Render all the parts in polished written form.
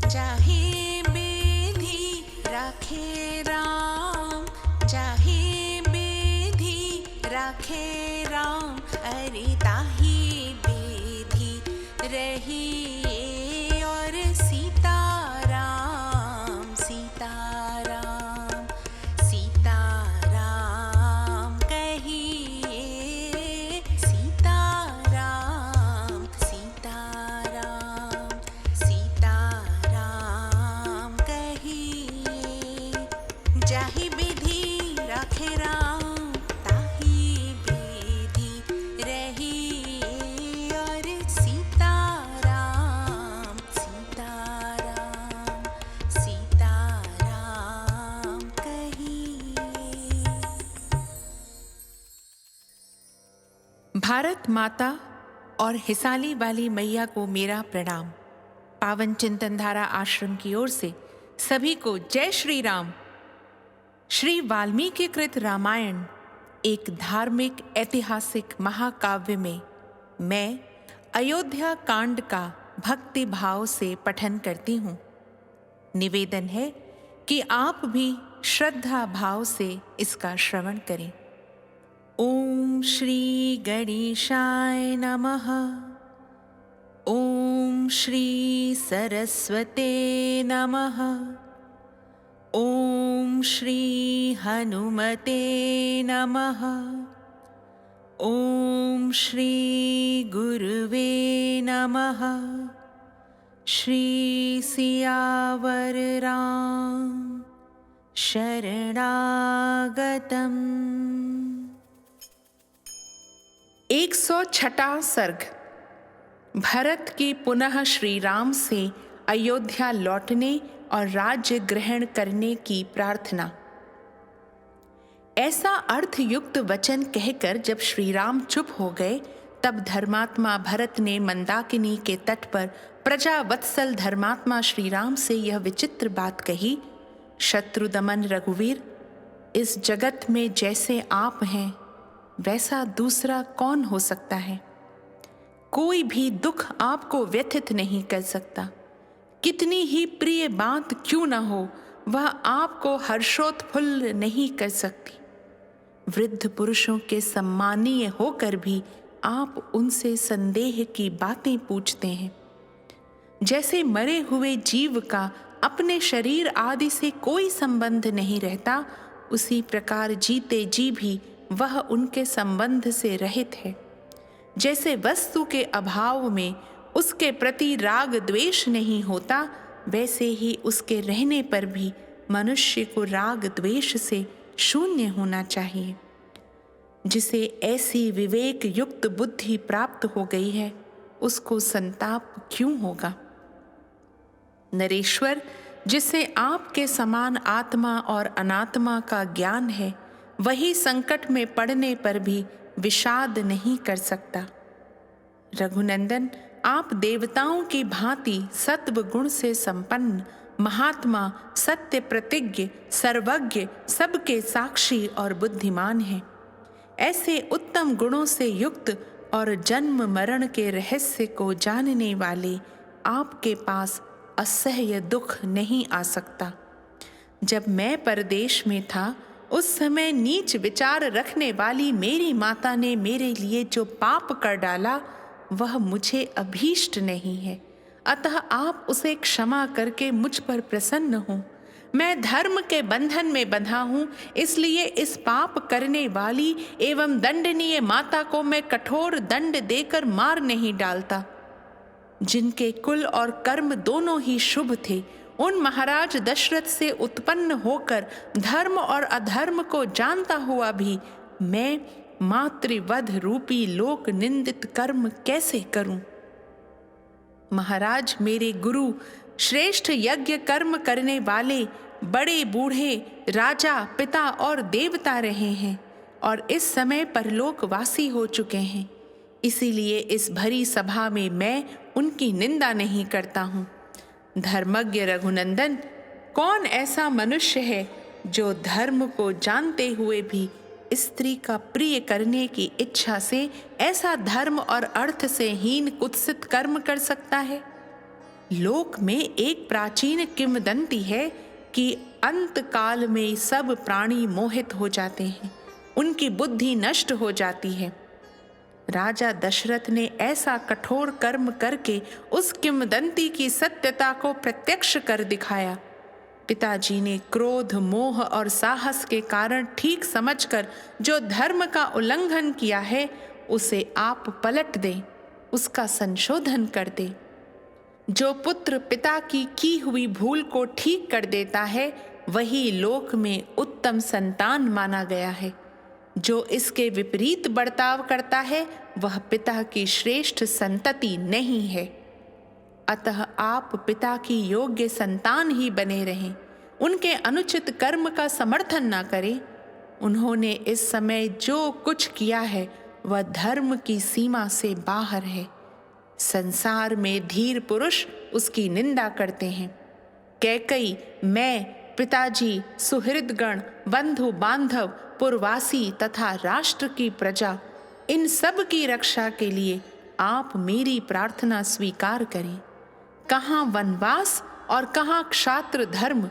चाहे बेधी राखे राम, चाहे बेधी राखे राम, अरे ताही बेधी रही और सीताराम, सीताराम, सीताराम कहिए, सीताराम, सीताराम, सीताराम कहिए। जाहि विधि राखे राम, ताहि विधि रही और सीताराम, सीताराम, सीताराम कहिए। भारत माता और हिसाली वाली मैया को मेरा प्रणाम। पावन चिंतनधारा आश्रम की ओर से सभी को जय श्री राम। श्री वाल्मीकि कृत रामायण एक धार्मिक ऐतिहासिक महाकाव्य में मैं अयोध्या कांड का भक्ति भाव से पठन करती हूँ। निवेदन है कि आप भी श्रद्धा भाव से इसका श्रवण करें। ओम श्री गणेशाय नमः। ओम श्री सरस्वते नमः। ओम श्री हनुमते नमः। ओम श्री गुरुवे नमः। श्री सियावर राम शरणागतम्। 106वां सर्ग। भरत की पुनः श्री राम से अयोध्या लौटने और राज्य ग्रहण करने की प्रार्थना। ऐसा अर्थयुक्त वचन कहकर जब श्री राम चुप हो गए, तब धर्मात्मा भरत ने मंदाकिनी के तट पर प्रजावत्सल धर्मात्मा श्री राम से यह विचित्र बात कही। शत्रुदमन रघुवीर, इस जगत में जैसे आप हैं वैसा दूसरा कौन हो सकता है। कोई भी दुख आपको व्यथित नहीं कर सकता। कितनी ही प्रिय बात क्यों न हो, वह आपको हर्षोत्फुल्ल नहीं कर सकती। वृद्ध पुरुषों के सम्मानीय होकर भी आप उनसे संदेह की बातें पूछते हैं। जैसे मरे हुए जीव का अपने शरीर आदि से कोई संबंध नहीं रहता, उसी प्रकार जीते जी भी वह उनके संबंध से रहित है। जैसे वस्तु के अभाव में उसके प्रति राग द्वेष नहीं होता, वैसे ही उसके रहने पर भी मनुष्य को राग द्वेष से शून्य होना चाहिए। जिसे ऐसी विवेक युक्त बुद्धि प्राप्त हो गई है, उसको संताप क्यों होगा। नरेश्वर, जिसे आपके समान आत्मा और अनात्मा का ज्ञान है, वही संकट में पड़ने पर भी विषाद नहीं कर सकता। रघुनंदन, आप देवताओं की भांति सत्व गुण से संपन्न महात्मा, सत्य प्रतिज्ञ, सर्वज्ञ, सबके साक्षी और बुद्धिमान हैं। ऐसे उत्तम गुणों से युक्त और जन्म मरण के रहस्य को जानने वाले आपके पास असह्य दुख नहीं आ सकता। जब मैं परदेश में था, उस समय नीच विचार रखने वाली मेरी माता ने मेरे लिए जो पाप कर डाला, वह मुझे अभीष्ट नहीं है। अतः आप उसे क्षमा करके मुझ पर प्रसन्न हो। मैं धर्म के बंधन में बंधा हूँ, इसलिए इस पाप करने वाली एवं दंडनीय माता को मैं कठोर दंड देकर मार नहीं डालता। जिनके कुल और कर्म दोनों ही शुभ थे, उन महाराज दशरथ से उत्पन्न होकर धर्म और अधर्म को जानता हुआ भी मैं मातृवध रूपी लोक निंदित कर्म कैसे करूं। महाराज, मेरे गुरु श्रेष्ठ यज्ञ कर्म करने वाले बड़े बूढ़े राजा, पिता और देवता रहे हैं और इस समय परलोकवासी हो चुके हैं। इसीलिए इस भरी सभा में मैं उनकी निंदा नहीं करता हूँ। धर्मज्ञ रघुनंदन, कौन ऐसा मनुष्य है जो धर्म को जानते हुए भी स्त्री का प्रिय करने की इच्छा से ऐसा धर्म और अर्थ से हीन कुत्सित कर्म कर सकता है। लोक में एक प्राचीन किंवदंती है कि अंत काल में सब प्राणी मोहित हो जाते हैं, उनकी बुद्धि नष्ट हो जाती है। राजा दशरथ ने ऐसा कठोर कर्म करके उस किंवदंती की सत्यता को प्रत्यक्ष कर दिखाया। पिताजी ने क्रोध, मोह और साहस के कारण ठीक समझकर जो धर्म का उल्लंघन किया है, उसे आप पलट दें, उसका संशोधन कर दें। जो पुत्र पिता की हुई भूल को ठीक कर देता है, वही लोक में उत्तम संतान माना गया है। जो इसके विपरीत बर्ताव करता है, वह पिता की श्रेष्ठ संतति नहीं है। अतः आप पिता की योग्य संतान ही बने रहें, उनके अनुचित कर्म का समर्थन न करें। उन्होंने इस समय जो कुछ किया है, वह धर्म की सीमा से बाहर है। संसार में धीर पुरुष उसकी निंदा करते हैं। कैकई, मैं, पिताजी, सुहृदगण, बंधु बांधव, पुरवासी तथा राष्ट्र की प्रजा, इन सब की रक्षा के लिए आप मेरी प्रार्थना स्वीकार करें। कहाँ वनवास और कहाँ क्षात्र धर्म,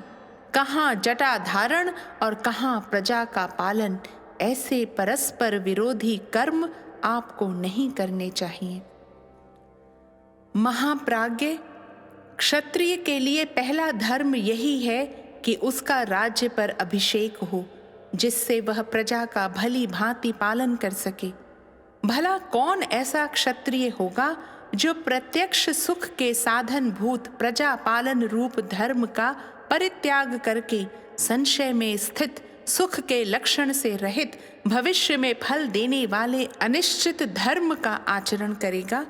कहाँ जटा धारण और कहाँ प्रजा का पालन, ऐसे परस्पर विरोधी कर्म आपको नहीं करने चाहिए। महाप्राज्ञ, क्षत्रिय के लिए पहला धर्म यही है कि उसका राज्य पर अभिषेक हो, जिससे वह प्रजा का भली भांति पालन कर सके। भला कौन ऐसा क्षत्रिय होगा जो प्रत्यक्ष सुख के साधन भूत प्रजा पालन रूप धर्म का परित्याग करके संशय में स्थित, सुख के लक्षण से रहित, भविष्य में फल देने वाले अनिश्चित धर्म का आचरण करेगा?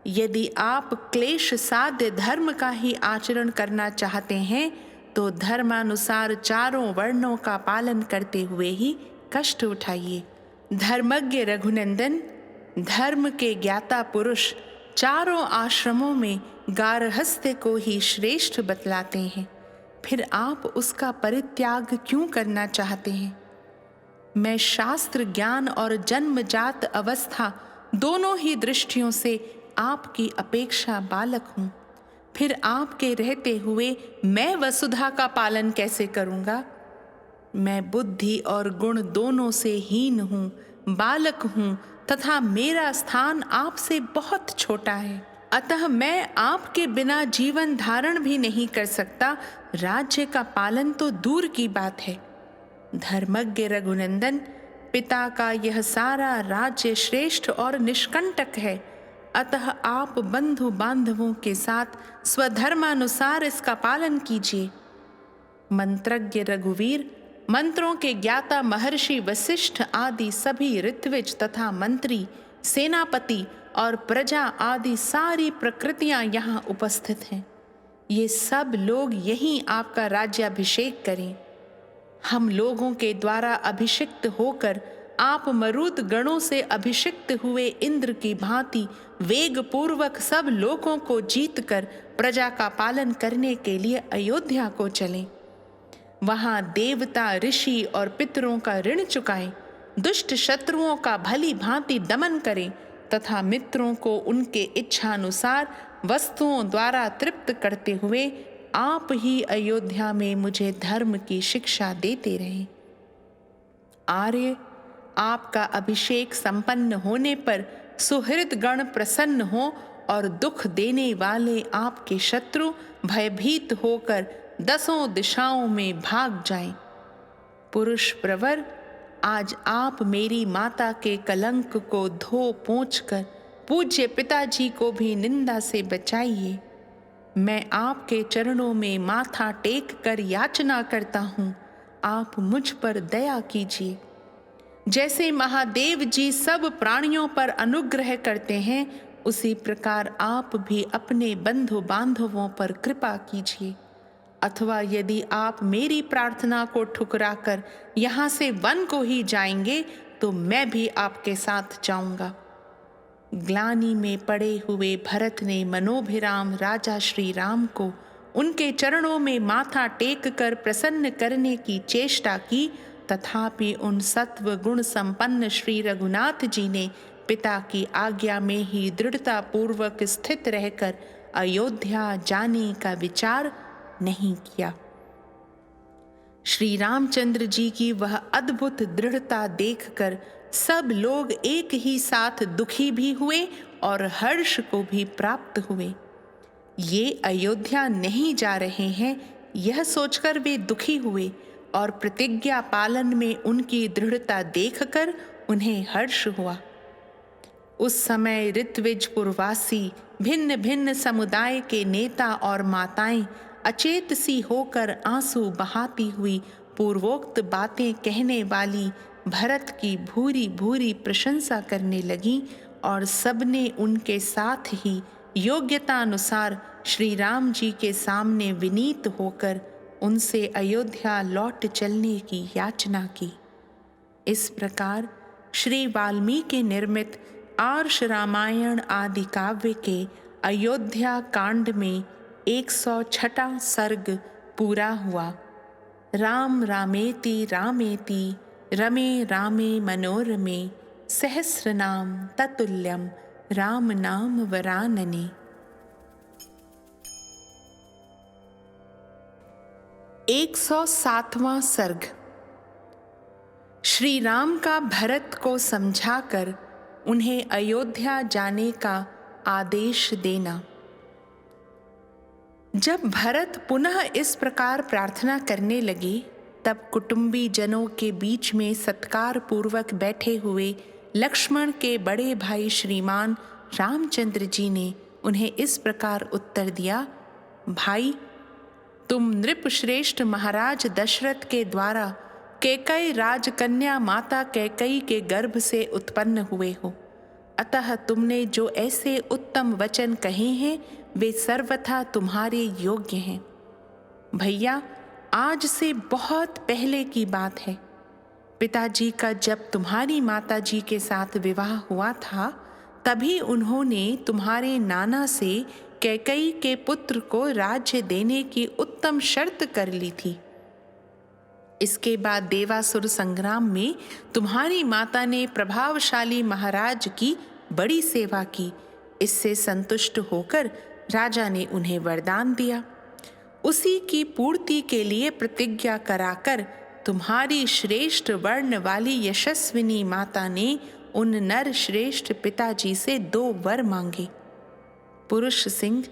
यदि आप क्लेश साध्य धर्म का ही आचरण करना चाहते हैं, तो धर्मानुसार चारों वर्णों का पालन करते हुए ही कष्ट उठाइए। धर्मज्ञ रघुनंदन, धर्म के ज्ञाता पुरुष चारों आश्रमों में गारहस्थ्य को ही श्रेष्ठ बतलाते हैं, फिर आप उसका परित्याग क्यों करना चाहते हैं? मैं शास्त्र ज्ञान और जन्मजात अवस्था दोनों ही दृष्टियों से आपकी अपेक्षा बालक हूँ। फिर आपके रहते हुए मैं वसुधा का पालन कैसे करूँगा? मैं बुद्धि और गुण दोनों से हीन हूँ, बालक हूँ तथा मेरा स्थान आपसे बहुत छोटा है। अतः मैं आपके बिना जीवन धारण भी नहीं कर सकता, राज्य का पालन तो दूर की बात है। धर्मज्ञ रघुनंदन, पिता का यह सारा राज्य श्रेष्ठ और निष्कंटक है, अतः आप बंधु बांधवों के साथ स्वधर्मानुसार इसका पालन कीजिए। मंत्रज्ञ रघुवीर, मंत्रों के ज्ञाता महर्षि वशिष्ठ आदि सभी ऋत्विज तथा मंत्री, सेनापति और प्रजा आदि सारी प्रकृतियां यहाँ उपस्थित हैं। ये सब लोग यहीं आपका राज्याभिषेक करें। हम लोगों के द्वारा अभिषिक्त होकर आप मरुत गणों से अभिषिक्त हुए इंद्र की भांति वेग पूर्वक सब लोगों को जीतकर प्रजा का पालन करने के लिए अयोध्या को चलें। वहां देवता, ऋषि और पितरों का ऋण चुकाएं, दुष्ट शत्रुओं का भली भांति दमन करें तथा मित्रों को उनके इच्छानुसार वस्तुओं द्वारा तृप्त करते हुए आप ही अयोध्या में मुझे धर्म की शिक्षा देते रहें। आर्य, आपका अभिषेक संपन्न होने पर सुहृद गण प्रसन्न हो और दुख देने वाले आपके शत्रु भयभीत होकर दसों दिशाओं में भाग जाएं। पुरुष प्रवर, आज आप मेरी माता के कलंक को धो पोंछ कर पूज्य पिताजी को भी निंदा से बचाइए। मैं आपके चरणों में माथा टेक कर याचना करता हूँ, आप मुझ पर दया कीजिए। जैसे महादेव जी सब प्राणियों पर अनुग्रह करते हैं, उसी प्रकार आप भी अपने बंधु बांधवों पर कृपा कीजिए। अथवा यदि आप मेरी प्रार्थना को ठुकराकर यहाँ से वन को ही जाएंगे, तो मैं भी आपके साथ जाऊंगा। ग्लानि में पड़े हुए भरत ने मनोभिराम राजा श्री राम को उनके चरणों में माथा टेक कर प्रसन्न करने की चेष्टा की, तथापि उन सत्व गुण संपन्न श्री रघुनाथ जी ने पिता की आज्ञा में ही दृढ़ता पूर्वक स्थित रहकर अयोध्या जाने का विचार नहीं किया। श्री रामचंद्र जी की वह अद्भुत दृढ़ता देखकर सब लोग एक ही साथ दुखी भी हुए और हर्ष को भी प्राप्त हुए। ये अयोध्या नहीं जा रहे हैं, यह सोचकर वे दुखी हुए और प्रतिज्ञा पालन में उनकी दृढ़ता देखकर उन्हें हर्ष हुआ। उस समय ऋत्विजपुरवासी भिन्न भिन्न समुदाय के नेता और माताएं अचेत सी होकर आंसू बहाती हुई पूर्वोक्त बातें कहने वाली भरत की भूरी भूरी प्रशंसा करने लगीं और सबने उनके साथ ही योग्यता अनुसार श्री राम जी के सामने विनीत होकर उनसे अयोध्या लौट चलने की याचना की। इस प्रकार श्री वाल्मीकि निर्मित आर्ष रामायण आदि काव्य के अयोध्या कांड में 106वां सर्ग पूरा हुआ। राम रामेति रामेति रमे रामे मनोरमे सहस्रनाम ततुल्यम राम नाम वरानने। 107वां सर्ग। श्री राम का भरत को समझाकर उन्हें अयोध्या जाने का आदेश देना। जब भरत पुनः इस प्रकार प्रार्थना करने लगे, तब कुटुंबी जनों के बीच में सत्कार पूर्वक बैठे हुए लक्ष्मण के बड़े भाई श्रीमान रामचंद्र जी ने उन्हें इस प्रकार उत्तर दिया। भाई, तुम नृपश्रेष्ठ महाराज दशरथ के द्वारा कैकई राजकन्या माता कैकई के गर्भ से उत्पन्न हुए हो, अतः तुमने जो ऐसे उत्तम वचन कहे हैं वे सर्वथा तुम्हारे योग्य हैं। भैया, आज से बहुत पहले की बात है। पिताजी का जब तुम्हारी माताजी के साथ विवाह हुआ था, तभी उन्होंने तुम्हारे नाना से कैकई के पुत्र को राज्य देने की उत्तम शर्त कर ली थी। इसके बाद देवासुर संग्राम में तुम्हारी माता ने प्रभावशाली महाराज की बड़ी सेवा की। इससे संतुष्ट होकर राजा ने उन्हें वरदान दिया। उसी की पूर्ति के लिए प्रतिज्ञा कराकर तुम्हारी श्रेष्ठ वर्ण वाली यशस्विनी माता ने उन नर श्रेष्ठ पिताजी से 2 वर मांगे। पुरुष सिंह,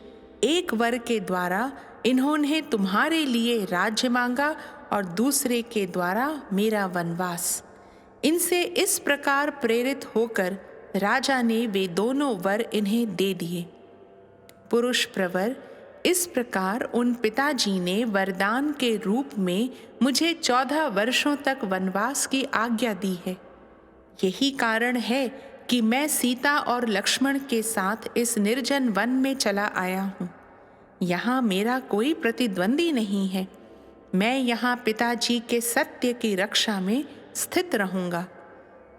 एक वर के द्वारा इन्होंने तुम्हारे लिए राज्य मांगा और दूसरे के द्वारा मेरा वनवास। इनसे इस प्रकार प्रेरित होकर राजा ने वे दोनों वर इन्हें दे दिए। पुरुष प्रवर, इस प्रकार उन पिताजी ने वरदान के रूप में मुझे 14 वर्षों तक वनवास की आज्ञा दी है। यही कारण है कि मैं सीता और लक्ष्मण के साथ इस निर्जन वन में चला आया हूँ। यहाँ मेरा कोई प्रतिद्वंदी नहीं है। मैं यहाँ पिताजी के सत्य की रक्षा में स्थित रहूँगा।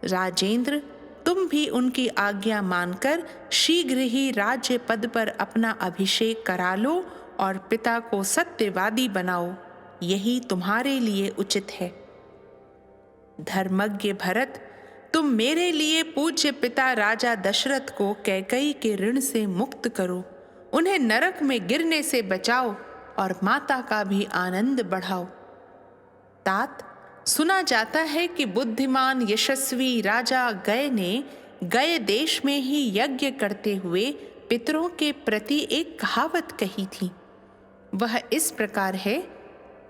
राजेंद्र, तुम भी उनकी आज्ञा मानकर शीघ्र ही राज्य पद पर अपना अभिषेक करा लो और पिता को सत्यवादी बनाओ। यही तुम्हारे लिए उचित है। धर्मज्ञ भरत, तुम मेरे लिए पूज्य पिता राजा दशरथ को कैकई के ऋण से मुक्त करो, उन्हें नरक में गिरने से बचाओ और माता का भी आनंद बढ़ाओ। तात, सुना जाता है कि बुद्धिमान यशस्वी राजा गय ने गय देश में ही यज्ञ करते हुए पितरों के प्रति एक कहावत कही थी। वह इस प्रकार है,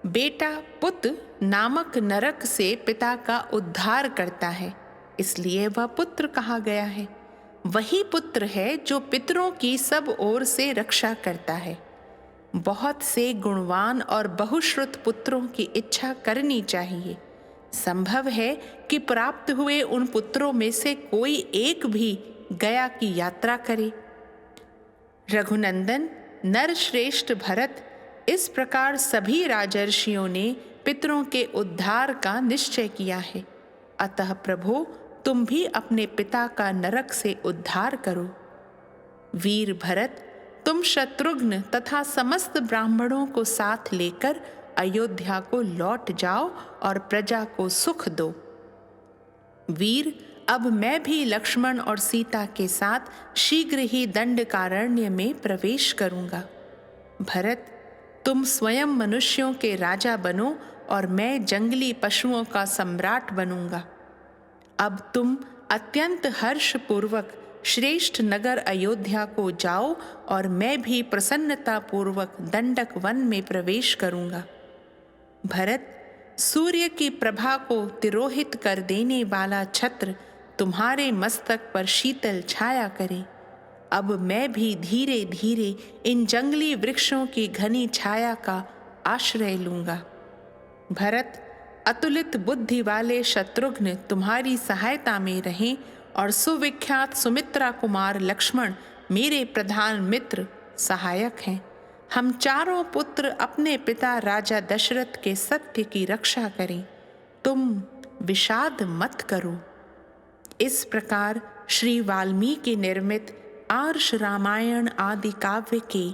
बेटा पुत्र नामक नरक से पिता का उद्धार करता है, इसलिए वह पुत्र कहा गया है। वही पुत्र है जो पितरों की सब ओर से रक्षा करता है। बहुत से गुणवान और बहुश्रुत पुत्रों की इच्छा करनी चाहिए। संभव है कि प्राप्त हुए उन पुत्रों में से कोई एक भी गया की यात्रा करे। रघुनंदन, नरश्रेष्ठ भरत, इस प्रकार सभी राजर्षियों ने पितरों के उद्धार का निश्चय किया है। अतः प्रभु, तुम भी अपने पिता का नरक से उद्धार करो। वीर भरत, तुम शत्रुघ्न तथा समस्त ब्राह्मणों को साथ लेकर अयोध्या को लौट जाओ और प्रजा को सुख दो। वीर, अब मैं भी लक्ष्मण और सीता के साथ शीघ्र ही दंडकारण्य में प्रवेश करूंगा। भरत, तुम स्वयं मनुष्यों के राजा बनो और मैं जंगली पशुओं का सम्राट बनूंगा। अब तुम अत्यंत हर्षपूर्वक श्रेष्ठ नगर अयोध्या को जाओ और मैं भी प्रसन्नता पूर्वक दंडक वन में प्रवेश करूंगा। भरत, सूर्य की प्रभा को तिरोहित कर देने वाला छत्र तुम्हारे मस्तक पर शीतल छाया करे। अब मैं भी धीरे धीरे इन जंगली वृक्षों की घनी छाया का आश्रय लूंगा। भरत, अतुलित बुद्धि वाले शत्रुघ्न तुम्हारी सहायता में रहें और सुविख्यात सुमित्रा कुमार लक्ष्मण मेरे प्रधान मित्र सहायक हैं। हम चारों पुत्र अपने पिता राजा दशरथ के सत्य की रक्षा करें। तुम विषाद मत करो। इस प्रकार श्री वाल्मीकि निर्मित आर्ष रामायण आदि काव्य के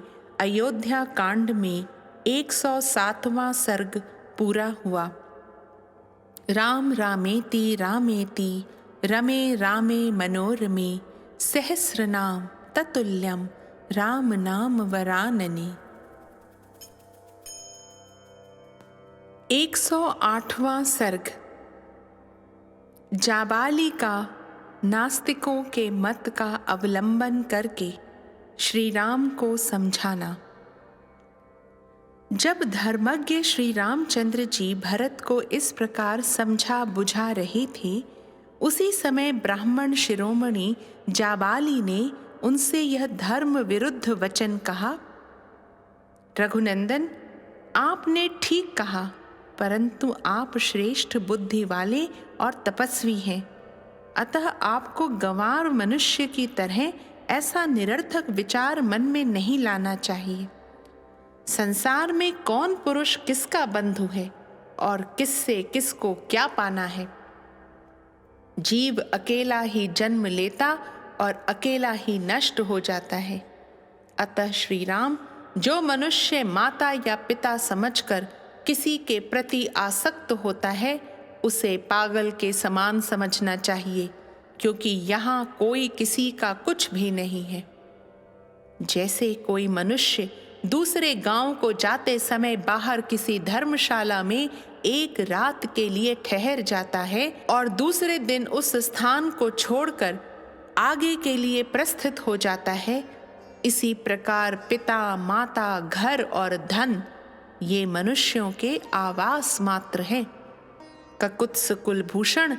अयोध्या कांड में 107वां सर्ग पूरा हुआ। राम रामेति रामेति रमे रामे मनोरमे सहस्रनाम ततुल्यम राम नाम वरानने। 108वां सर्ग। जाबाली का नास्तिकों के मत का अवलंबन करके श्री राम को समझाना। जब धर्मज्ञ श्री रामचंद्र जी भरत को इस प्रकार समझा बुझा रहे थे, उसी समय ब्राह्मण शिरोमणि जाबाली ने उनसे यह धर्म विरुद्ध वचन कहा। रघुनंदन, आपने ठीक कहा, परंतु आप श्रेष्ठ बुद्धि वाले और तपस्वी हैं, अतः आपको गंवार मनुष्य की तरह ऐसा निरर्थक विचार मन में नहीं लाना चाहिए। संसार में कौन पुरुष किसका बंधु है और किससे किसको क्या पाना है। जीव अकेला ही जन्म लेता और अकेला ही नष्ट हो जाता है। अतः श्री राम, जो मनुष्य माता या पिता समझकर किसी के प्रति आसक्त होता है, उसे पागल के समान समझना चाहिए, क्योंकि यहाँ कोई किसी का कुछ भी नहीं है। जैसे कोई मनुष्य दूसरे गांव को जाते समय बाहर किसी धर्मशाला में एक रात के लिए ठहर जाता है और दूसरे दिन उस स्थान को छोड़कर आगे के लिए प्रस्थित हो जाता है, इसी प्रकार पिता, माता, घर और धन ये मनुष्यों के आवास मात्र हैं। ककुत्स कुलभूषण,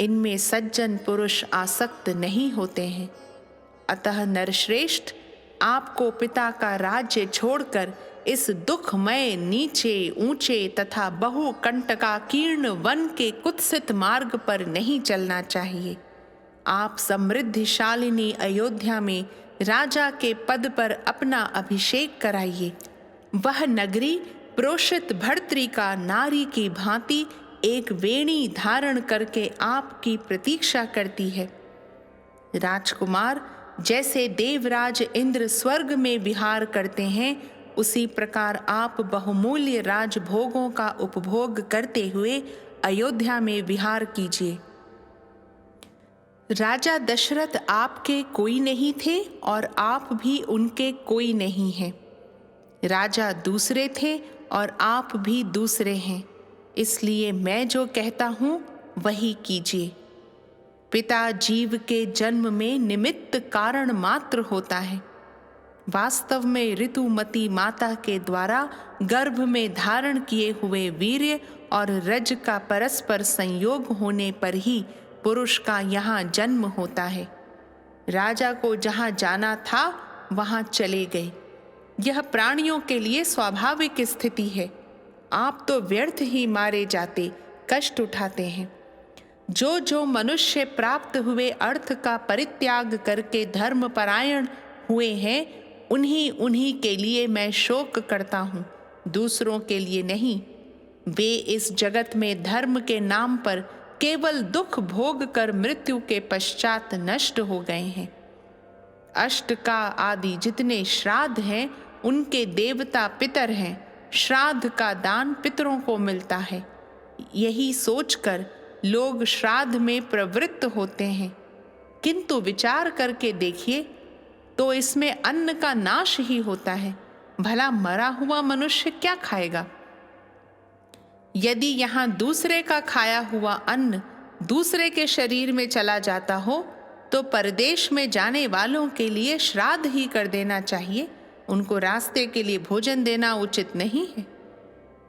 इनमें सज्जन पुरुष आसक्त नहीं होते हैं। अतः नरश्रेष्ठ, आपको पिता का राज्य छोड़कर इस दुखमय नीचे ऊंचे तथा बहुकंटकाकीर्ण वन के कुत्सित मार्ग पर नहीं चलना चाहिए। आप समृद्धिशालिनी अयोध्या में राजा के पद पर अपना अभिषेक कराइए। वह नगरी प्रोषित भर्तृका नारी की भांति एक वेणी धारण करके आपकी प्रतीक्षा करती है। राजकुमार, जैसे देवराज इंद्र स्वर्ग में विहार करते हैं, उसी प्रकार आप बहुमूल्य राजभोगों का उपभोग करते हुए अयोध्या में विहार कीजिए। राजा दशरथ आपके कोई नहीं थे और आप भी उनके कोई नहीं हैं। राजा दूसरे थे और आप भी दूसरे हैं, इसलिए मैं जो कहता हूँ वही कीजिए। पिता जीव के जन्म में निमित्त कारण मात्र होता है। वास्तव में ऋतुमती माता के द्वारा गर्भ में धारण किए हुए वीर्य और रज का परस्पर संयोग होने पर ही पुरुष का यहाँ जन्म होता है। राजा को जहाँ जाना था वहाँ चले गए। यह प्राणियों के लिए स्वाभाविक स्थिति है। आप तो व्यर्थ ही मारे जाते, कष्ट उठाते हैं। जो जो मनुष्य प्राप्त हुए अर्थ का परित्याग करके धर्मपरायण हुए हैं, उन्हीं उन्हीं के लिए मैं शोक करता हूँ, दूसरों के लिए नहीं। वे इस जगत में धर्म के नाम पर केवल दुख भोग कर मृत्यु के पश्चात नष्ट हो गए हैं। अष्टका आदि जितने श्राद्ध हैं, उनके देवता पितर हैं। श्राद्ध का दान पितरों को मिलता है। यही सोचकर लोग श्राद्ध में प्रवृत्त होते हैं, किंतु विचार करके देखिए तो इसमें अन्न का नाश ही होता है। भला मरा हुआ मनुष्य क्या खाएगा? यदि यहाँ दूसरे का खाया हुआ अन्न दूसरे के शरीर में चला जाता हो तो परदेश में जाने वालों के लिए श्राद्ध ही कर देना चाहिए। उनको रास्ते के लिए भोजन देना उचित नहीं है।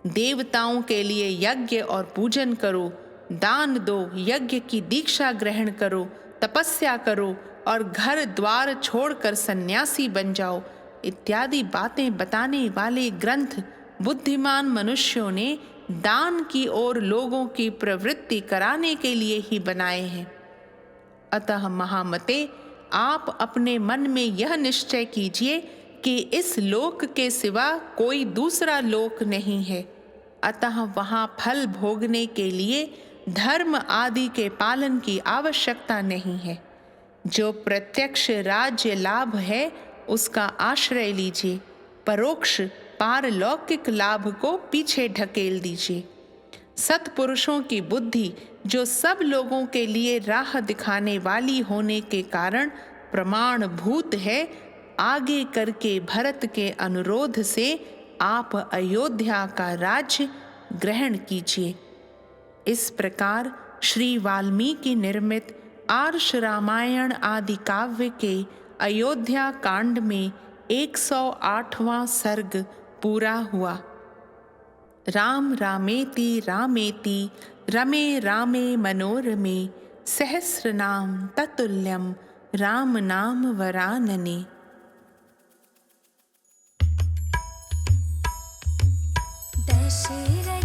देवताओं के लिए यज्ञ और पूजन करो, दान दो, यज्ञ की दीक्षा ग्रहण करो, तपस्या करो और घर द्वार छोड़कर सन्यासी बन जाओ इत्यादि बातें बताने वाले ग्रंथ बुद्धिमान मनुष्यों ने दान की ओर लोगों की प्रवृत्ति कराने के लिए ही बनाए हैं। अतः महामते, आप अपने मन में यह निश्चय कीजिए कि इस लोक के सिवा कोई दूसरा लोक नहीं है। अतः वहाँ फल भोगने के लिए धर्म आदि के पालन की आवश्यकता नहीं है। जो प्रत्यक्ष राज्य लाभ है उसका आश्रय लीजिए, परोक्ष पारलौकिक लाभ को पीछे ढकेल दीजिए। सत्पुरुषों की बुद्धि जो सब लोगों के लिए राह दिखाने वाली होने के कारण प्रमाणभूत है, आगे करके भरत के अनुरोध से आप अयोध्या का राज्य ग्रहण कीजिए। इस प्रकार श्री वाल्मीकि निर्मित आर्ष रामायण आदि काव्य के अयोध्या कांड में 108वां सर्ग पूरा हुआ। राम रामेति रामेति रमे रामे मनोरमे सहस्रनाम ततुल्यम राम नाम वरानने। दशरथ